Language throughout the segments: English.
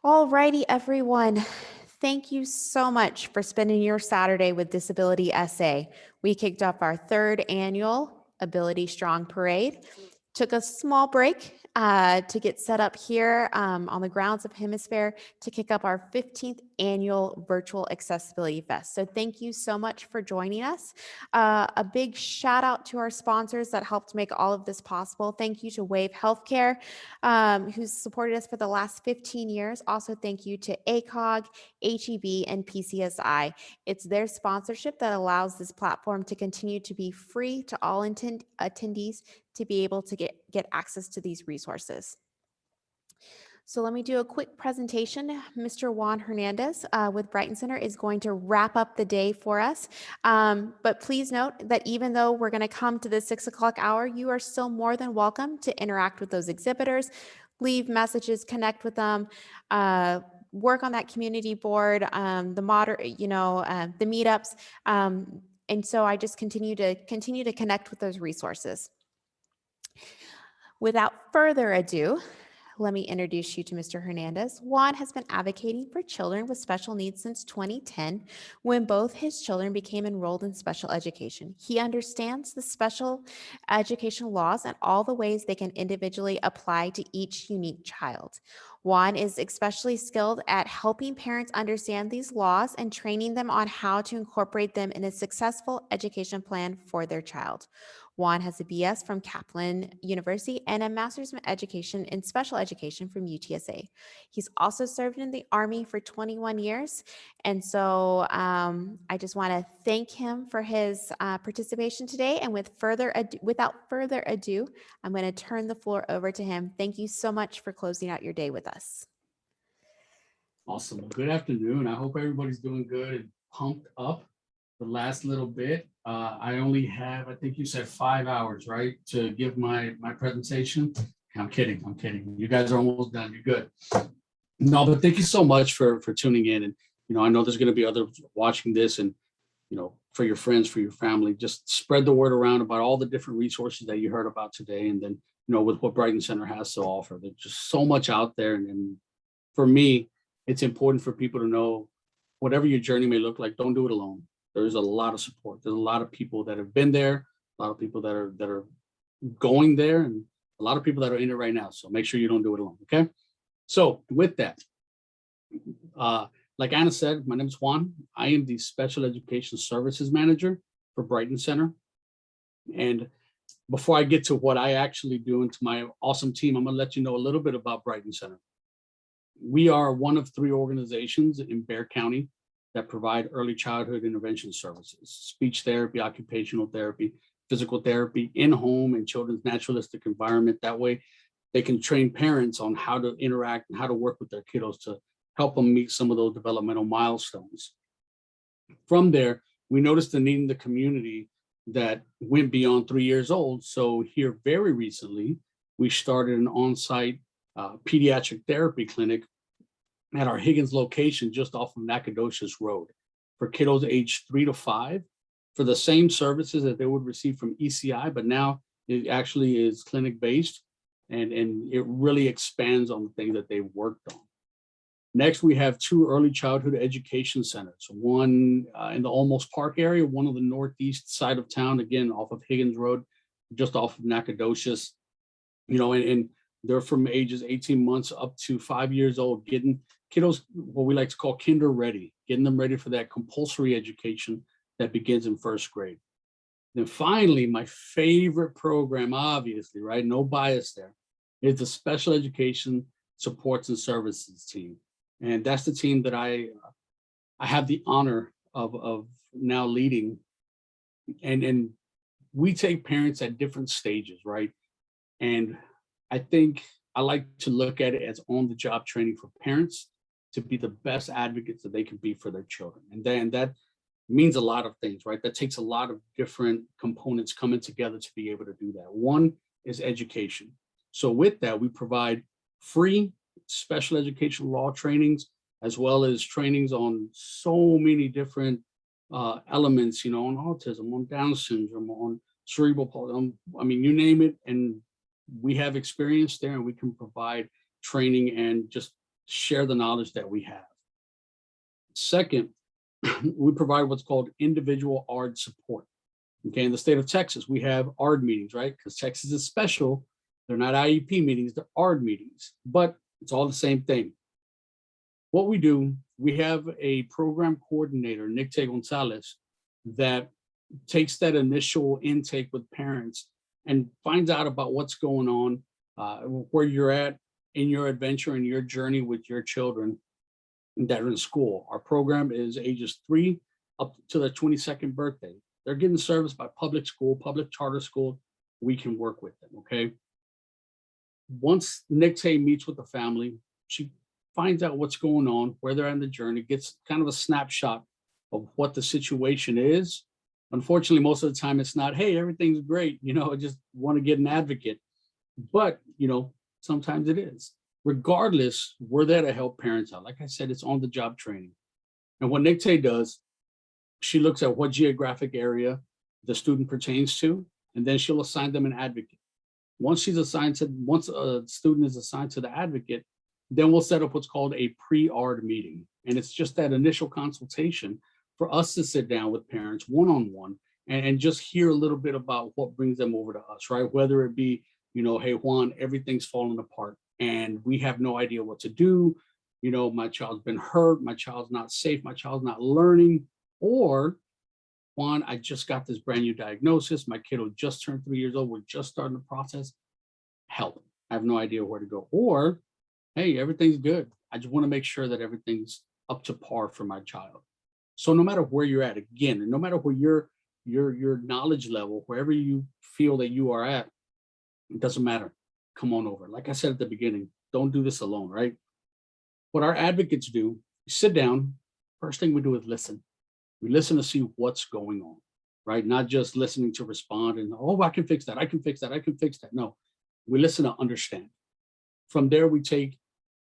Alrighty, everyone. Thank you so much for spending your Saturday with Disability SA. We kicked off our third annual Ability Strong Parade. Took a small break to get set up here on the grounds of Hemisphere to kick up our 15th annual Virtual Accessibility Fest. So thank you so much for joining us. A big shout out to our sponsors that helped make all of this possible. Thank you to Wave Healthcare, who's supported us for the last 15 years. Also, thank you to ACOG, HEB, and PCSI. It's their sponsorship that allows this platform to continue to be free to all attendees to be able to get access to these resources. So let me do a quick presentation. Mr. Juan Hernandez with Brighton Center is going to wrap up the day for us. But please note that even though we're going to come to the 6 o'clock hour, you are still more than welcome to interact with those exhibitors, leave messages, connect with them, work on that community board, the meetups. And so I just continue to connect with those resources. Without further ado, let me introduce you to Mr. Hernandez. Juan has been advocating for children with special needs since 2010, when both his children became enrolled in special education. He understands the special education laws and all the ways they can individually apply to each unique child. Juan is especially skilled at helping parents understand these laws and training them on how to incorporate them in a successful education plan for their child. Juan has a BS from Kaplan University and a Master's in Education in Special Education from UTSA. He's also served in the Army for 21 years. And so I just want to thank him for his participation today. And without further ado, I'm going to turn the floor over to him. Thank you so much for closing out your day with us. Awesome. Good afternoon. I hope everybody's doing good and pumped up. The last little bit, I only have, I think you said 5 hours, right, to give my presentation. I'm kidding. You guys are almost done. You're good. No, but thank you so much for tuning in. And, I know there's going to be others watching this, and, for your friends, for your family, just spread the word around about all the different resources that you heard about today. And then, with what Brighton Center has to offer, there's just so much out there. And for me, it's important for people to know whatever your journey may look like, don't do it alone. There's a lot of support. There's a lot of people that have been there, a lot of people that are going there, and a lot of people that are in it right now. So make sure you don't do it alone, okay? So with that, like Anna said, my name is Juan. I am the Special Education Services Manager for Brighton Center. And before I get to what I actually do and to my awesome team, I'm gonna let you know a little bit about Brighton Center. We are one of 3 organizations in Bexar County that provide early childhood intervention services: speech therapy, occupational therapy, physical therapy, in-home and children's naturalistic environment. That way they can train parents on how to interact and how to work with their kiddos to help them meet some of those developmental milestones. From there, we noticed the need in the community that went beyond 3 years old. So here very recently, we started an on-site pediatric therapy clinic at our Higgins location just off of Nacogdoches Road for kiddos aged 3 to 5 for the same services that they would receive from ECI, but now it actually is clinic-based and it really expands on the things that they've worked on. Next, we have 2 early childhood education centers, one in the Olmos Park area, one on the northeast side of town, again, off of Higgins Road, just off of Nacogdoches, and they're from ages 18 months up to 5 years old, getting kiddos what we like to call kinder ready, getting them ready for that compulsory education that begins in 1st grade. Then finally, my favorite program, obviously, right, no bias there, is the Special Education Supports and Services team. And that's the team that I have the honor of now leading. And we take parents at different stages, right? And I think I like to look at it as on-the-job training for parents to be the best advocates that they can be for their children. And then that means a lot of things, right? That takes a lot of different components coming together to be able to do that. One is education. So with that, we provide free special education law trainings, as well as trainings on so many different elements, on autism, on Down syndrome, on cerebral palsy, I mean, you name it. And we have experience there, and we can provide training and just share the knowledge that we have. Second, we provide what's called individual ARD support. Okay, in the state of Texas, we have ARD meetings, right? Because Texas is special. They're not IEP meetings, they're ARD meetings, but it's all the same thing. What we do, we have a program coordinator, Nick Gonzalez, that takes that initial intake with parents and finds out about what's going on, where you're at in your adventure and your journey with your children that are in school. Our program is ages 3 up to their 22nd birthday. They're getting serviced by public school, public charter school. We can work with them, okay? Once Nixie meets with the family, she finds out what's going on, where they're on the journey, gets kind of a snapshot of what the situation is. Unfortunately, most of the time it's not, hey, everything's great, I just want to get an advocate. But, sometimes it is. Regardless, we're there to help parents out. Like I said, it's on the job training. And what Nixie does, she looks at what geographic area the student pertains to, and then she'll assign them an advocate. Once a student is assigned to the advocate, then we'll set up what's called a pre-ARD meeting. And it's just that initial consultation for us to sit down with parents one-on-one and just hear a little bit about what brings them over to us, right? Whether it be, hey, Juan, everything's falling apart and we have no idea what to do. My child's been hurt, my child's not safe, my child's not learning. Or, Juan, I just got this brand new diagnosis. My kiddo just turned 3 years old. We're just starting the process. Help. I have no idea where to go. Or, hey, everything's good. I just want to make sure that everything's up to par for my child. So no matter where you're at, again, and no matter where your knowledge level, wherever you feel that you are at, it doesn't matter. Come on over. Like I said at the beginning, don't do this alone, right? What our advocates do, we sit down. First thing we do is listen. We listen to see what's going on, right? Not just listening to respond and, oh, I can fix that. I can fix that. I can fix that. No, we listen to understand. From there, we take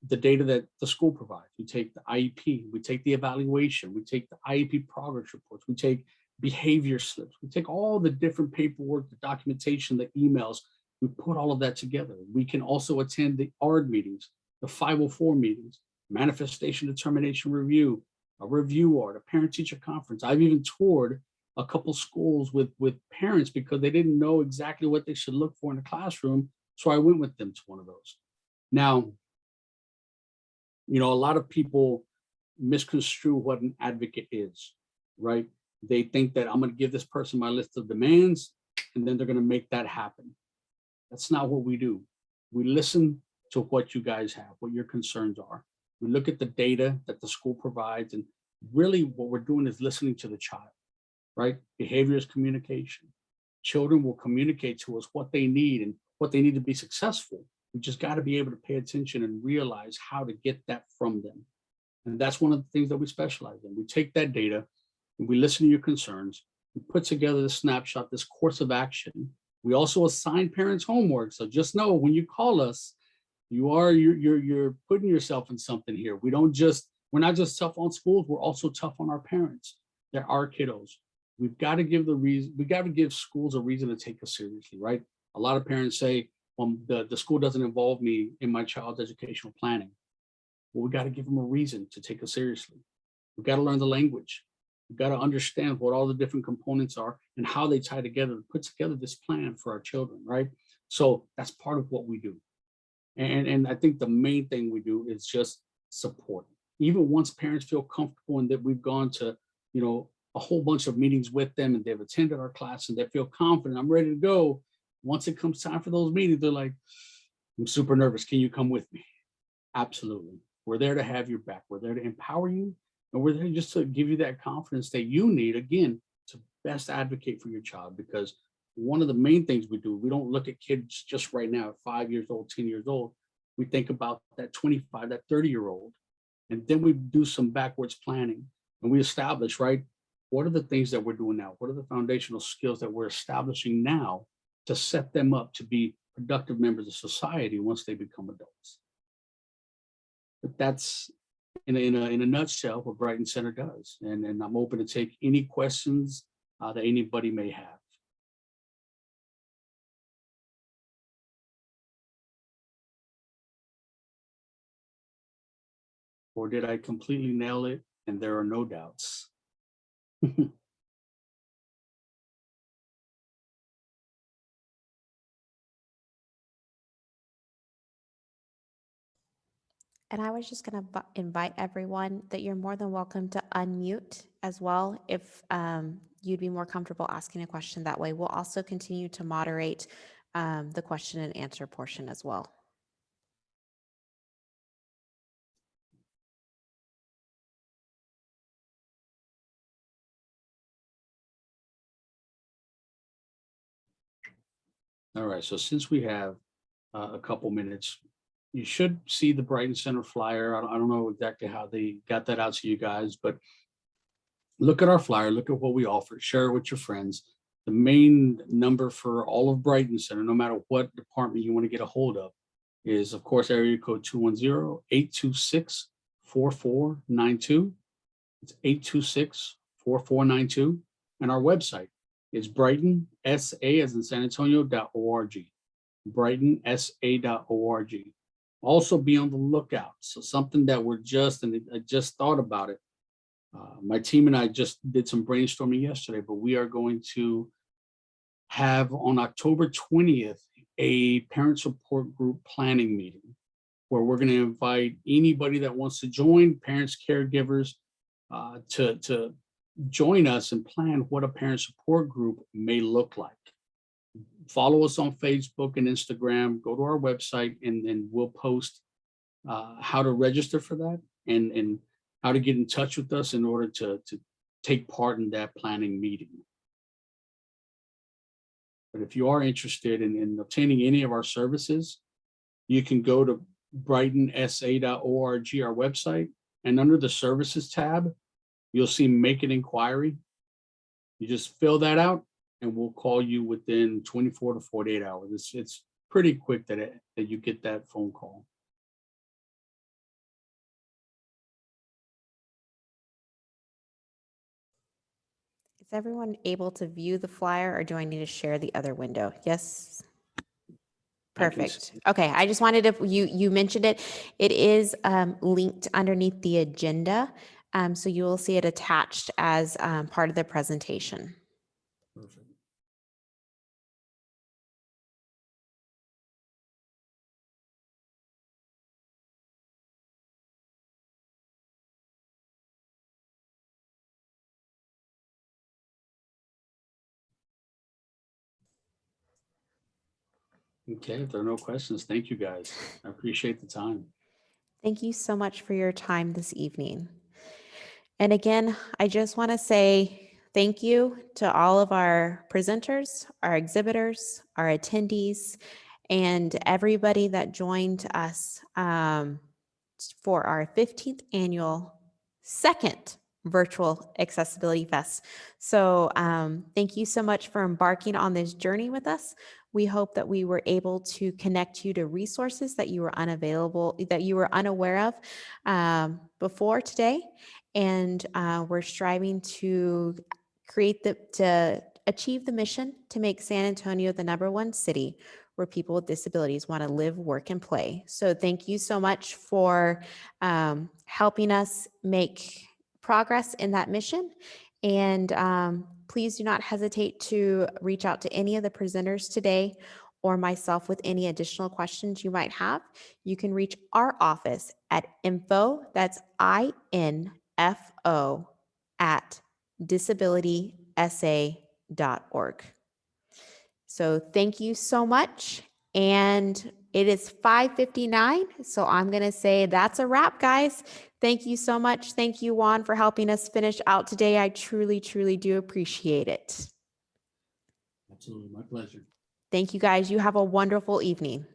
the data that the school provides. We take the IEP, we take the evaluation, we take the IEP progress reports, we take behavior slips, we take all the different paperwork, the documentation, the emails, we put all of that together. We can also attend the ARD meetings, the 504 meetings, manifestation determination review, a review ARD, a parent-teacher conference. I've even toured a couple schools with parents because they didn't know exactly what they should look for in the classroom. So I went with them to one of those. Now, a lot of people misconstrue what an advocate is, right? They think that I'm going to give this person my list of demands and then they're going to make that happen. That's not what we do. We listen to what you guys have, what your concerns are. We look at the data that the school provides, and really what we're doing is listening to the child, right? Behavior is communication. Children will communicate to us what they need and what they need to be successful. We just got to be able to pay attention and realize how to get that from them. And that's one of the things that we specialize in. We take that data and we listen to your concerns. We put together the snapshot, this course of action. We also assign parents homework. So just know when you call us, you're putting yourself in something here. We're not just tough on schools, we're also tough on our parents. They're our kiddos. We've got to give schools a reason to take us seriously, right? A lot of parents say, well, the school doesn't involve me in my child's educational planning. Well, we got to give them a reason to take us seriously. We've got to learn the language. We've got to understand what all the different components are and how they tie together to put together this plan for our children, right? So that's part of what we do. And I think the main thing we do is just support. Even once parents feel comfortable and that we've gone to, a whole bunch of meetings with them and they've attended our class and they feel confident, I'm ready to go. Once it comes time for those meetings, they're like, I'm super nervous. Can you come with me? Absolutely. We're there to have your back. We're there to empower you. And we're there just to give you that confidence that you need, again, to best advocate for your child. Because one of the main things we do, we don't look at kids just right now at 5 years old, 10 years old. We think about that 25, that 30-year-old. And then we do some backwards planning. And we establish, right, what are the things that we're doing now? What are the foundational skills that we're establishing now to set them up to be productive members of society once they become adults? But that's in a nutshell what Brighton Center does. And I'm open to take any questions that anybody may have. or did I completely nail it and there are no doubts? And I was just going to invite everyone that you're more than welcome to unmute as well if you'd be more comfortable asking a question that way. We'll also continue to moderate the question and answer portion as well. All right, so since we have a couple minutes, you should see the Brighton Center flyer. I don't know exactly how they got that out to you guys, but look at our flyer, look at what we offer, share it with your friends. The main number for all of Brighton Center, no matter what department you want to get a hold of, is of course area code 210-826-4492. It's 826-4492. And our website is Brighton, SA as in San Antonio.org. BrightonSA.org. Also be on the lookout. So something that I just thought about it. My team and I just did some brainstorming yesterday, but we are going to have on October 20th a parent support group planning meeting where we're going to invite anybody that wants to join, parents, caregivers, to join us and plan what a parent support group may look like. Follow us on Facebook and Instagram, go to our website, and we'll post how to register for that and how to get in touch with us in order to take part in that planning meeting. But if you are interested in obtaining any of our services, you can go to BrightonSA.org, our website, and under the services tab, you'll see make an inquiry. You just fill that out and we'll call you within 24 to 48 hours. It's pretty quick that you get that phone call. Is everyone able to view the flyer or do I need to share the other window? Yes. Perfect. Okay, I just wanted to, you mentioned it. It is linked underneath the agenda. So you will see it attached as part of the presentation. Perfect. Okay, if there are no questions, thank you guys. I appreciate the time. Thank you so much for your time this evening. And again, I just want to say thank you to all of our presenters, our exhibitors, our attendees, and everybody that joined us for our 15th annual second virtual Accessibility Fest. So thank you so much for embarking on this journey with us. We hope that we were able to connect you to resources that you were unaware of before today. And we're striving to to achieve the mission to make San Antonio the #1 city where people with disabilities want to live, work, and play. So thank you so much for helping us make progress in that mission. And please do not hesitate to reach out to any of the presenters today or myself with any additional questions you might have. You can reach our office at info, that's INFO, at disabilitysa.org. So thank you so much. And it is 5:59. So I'm going to say that's a wrap, guys. Thank you so much. Thank you, Juan, for helping us finish out today. I truly, truly do appreciate it. Absolutely, my pleasure. Thank you, guys. You have a wonderful evening.